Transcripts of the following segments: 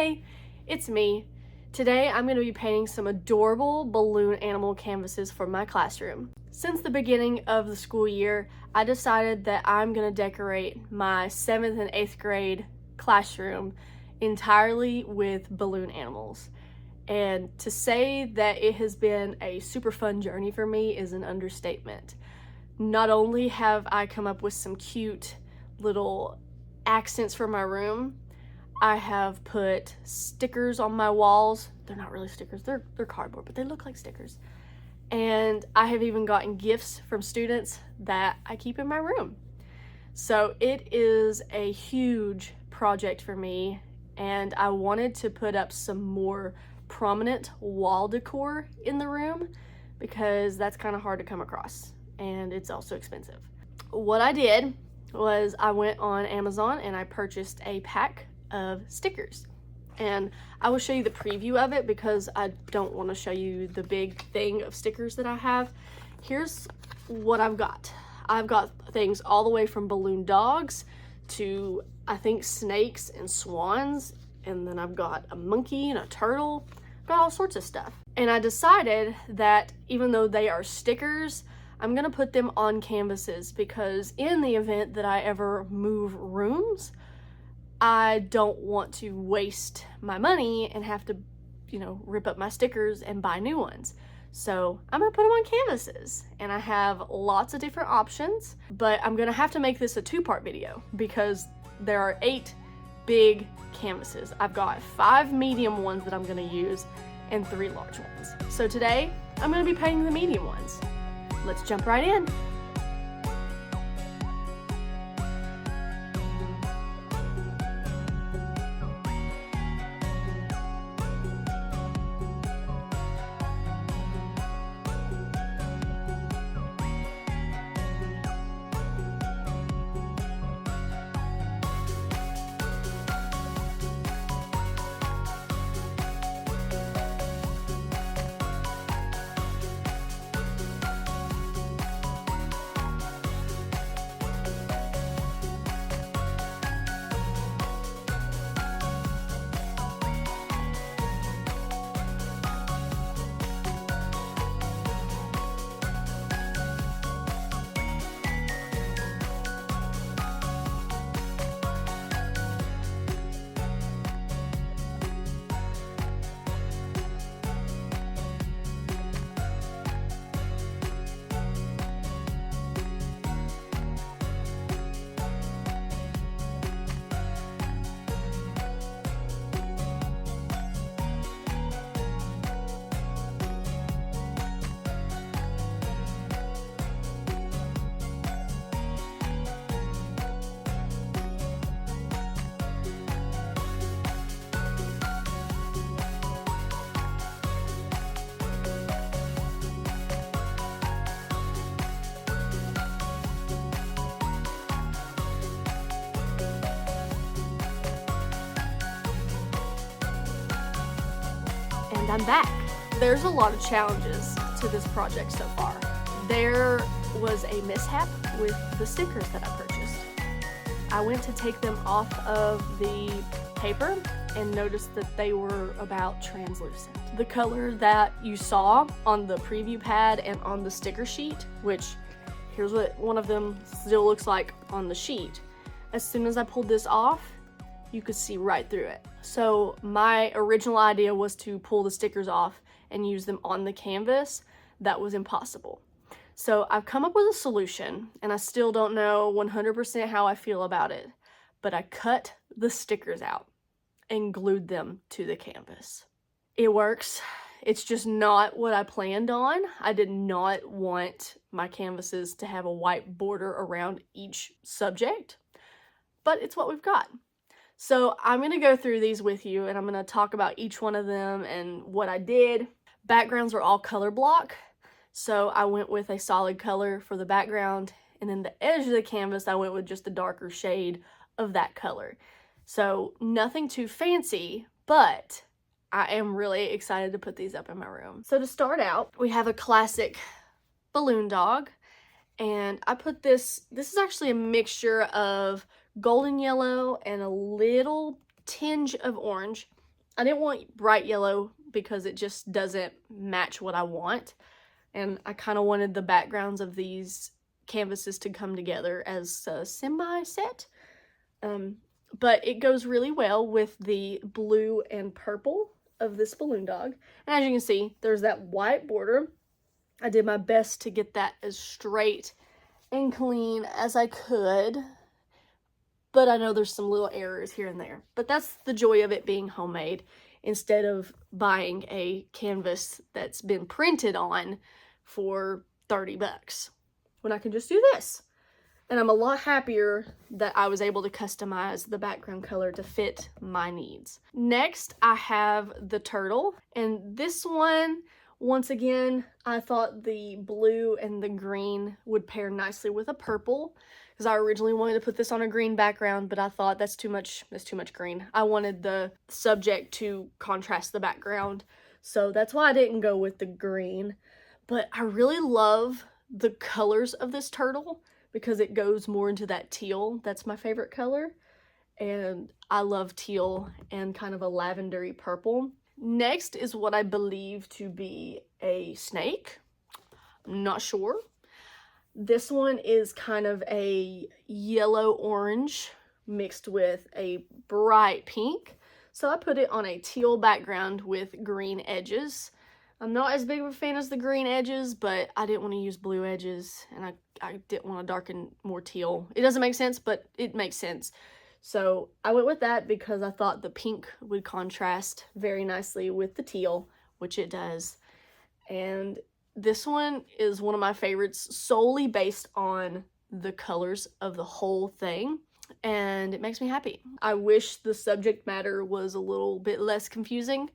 Hey, it's me. Today I'm going to be painting some adorable balloon animal canvases for my classroom. Since the beginning of the school year, I decided that I'm going to decorate my 7th and 8th grade classroom entirely with balloon animals. And to say that it has been a super fun journey for me is an understatement. Not only have I come up with some cute little accents for my room, I have put stickers on my walls. They're not really stickers, they're cardboard, but they look like stickers. And I have even gotten gifts from students that I keep in my room. So it is a huge project for me, and I wanted to put up some more prominent wall decor in the room because that's kind of hard to come across, and it's also expensive. What I did was I went on Amazon and I purchased a pack of stickers, and I will show you the preview of it because I don't want to show you the big thing of stickers that I have. Here's what I've got. I've got things all the way from balloon dogs to I think snakes and swans, and then I've got a monkey and a turtle. I've got all sorts of stuff, and I decided that even though they are stickers, I'm gonna put them on canvases because in the event that I ever move rooms, I don't want to waste my money and have to, rip up my stickers and buy new ones. So I'm gonna put them on canvases, and I have lots of different options, but I'm gonna have to make this a two-part video because there are 8 big canvases. I've got 5 medium ones that I'm gonna use and 3 large ones. So today I'm gonna be painting the medium ones. Let's jump right in. And I'm back. There's a lot of challenges to this project so far. There was a mishap with the stickers that I purchased. I went to take them off of the paper and noticed that they were about translucent. The color that you saw on the preview pad and on the sticker sheet, which here's what one of them still looks like on the sheet. As soon as I pulled this off, you could see right through it. So my original idea was to pull the stickers off and use them on the canvas. That was impossible. So I've come up with a solution, and I still don't know 100% how I feel about it, but I cut the stickers out and glued them to the canvas. It works. It's just not what I planned on. I did not want my canvases to have a white border around each subject, but it's what we've got. So I'm going to go through these with you, and I'm going to talk about each one of them and what I did. Backgrounds are all color block, so I went with a solid color for the background, and then the edge of the canvas I went with just a darker shade of that color. So nothing too fancy, but I am really excited to put these up in my room. So to start out, we have a classic balloon dog, and I put this is actually a mixture of golden yellow and a little tinge of orange. I didn't want bright yellow because it just doesn't match what I want. And I kind of wanted the backgrounds of these canvases to come together as a semi-set. But it goes really well with the blue and purple of this balloon dog. And as you can see, there's that white border. I did my best to get that as straight and clean as I could, but I know there's some little errors here and there. But that's the joy of it being homemade, instead of buying a canvas that's been printed on for 30 bucks, when I can just do this. And I'm a lot happier that I was able to customize the background color to fit my needs. Next, I have the turtle, and this one, once again, I thought the blue and the green would pair nicely with a purple, because I originally wanted to put this on a green background, but I thought that's too much green. I wanted the subject to contrast the background, so that's why I didn't go with the green. But I really love the colors of this turtle, because it goes more into that teal. That's my favorite color, and I love teal and kind of a lavendery purple. Next is what I believe to be a snake. I'm not sure. This one is kind of a yellow-orange mixed with a bright pink. So I put it on a teal background with green edges. I'm not as big of a fan as the green edges, but I didn't want to use blue edges, and I didn't want to darken more teal. It doesn't make sense, but it makes sense. So I went with that because I thought the pink would contrast very nicely with the teal, which it does. And this one is one of my favorites solely based on the colors of the whole thing, and it makes me happy. I wish the subject matter was a little bit less confusing.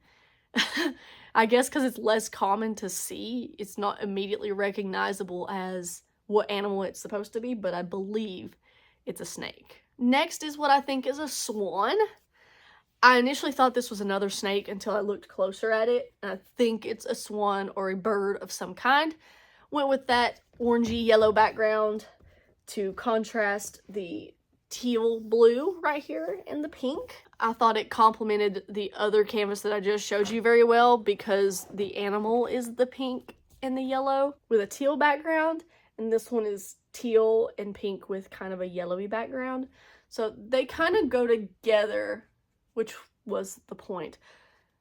I guess because it's less common to see, it's not immediately recognizable as what animal it's supposed to be, but I believe it's a snake. Next is what I think is a swan. I initially thought this was another snake until I looked closer at it, and I think it's a swan or a bird of some kind. Went with that orangey yellow background to contrast the teal blue right here and the pink. I thought it complemented the other canvas that I just showed you very well, because the animal is the pink and the yellow with a teal background, and this one is teal and pink with kind of a yellowy background. So they kind of go together, which was the point.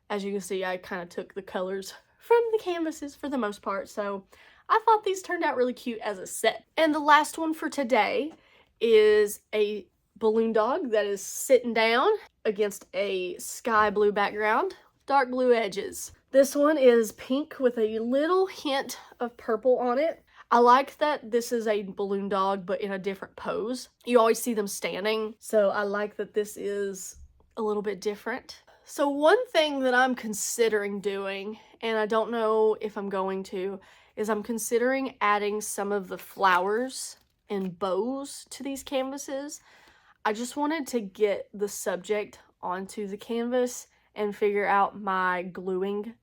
As you can see, I kind of took the colors from the canvases for the most part, so I thought these turned out really cute as a set. And the last one for today is a balloon dog that is sitting down against a sky blue background, dark blue edges. This one is pink with a little hint of purple on it. I like that this is a balloon dog, but in a different pose. You always see them standing, so I like that this is a little bit different. So one thing that I'm considering doing, and I don't know if I'm going to, is I'm considering adding some of the flowers and bows to these canvases. I just wanted to get the subject onto the canvas and figure out my gluing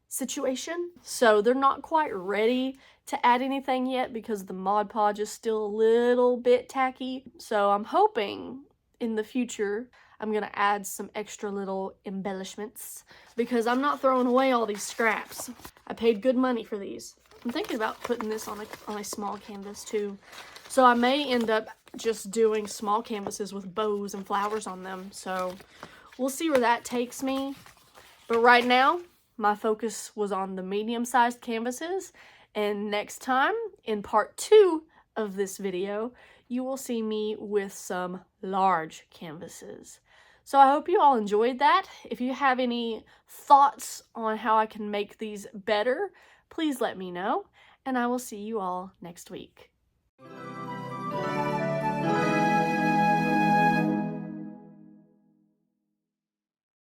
situation. So they're not quite ready to add anything yet because the Mod Podge is still a little bit tacky. So I'm hoping in the future I'm gonna add some extra little embellishments, because I'm not throwing away all these scraps. I paid good money for these. I'm thinking about putting this on a small canvas too. So I may end up just doing small canvases with bows and flowers on them. So we'll see where that takes me. But right now, my focus was on the medium-sized canvases. And next time, in part 2 of this video, you will see me with some large canvases. So I hope you all enjoyed that. If you have any thoughts on how I can make these better, please let me know. And I will see you all next week.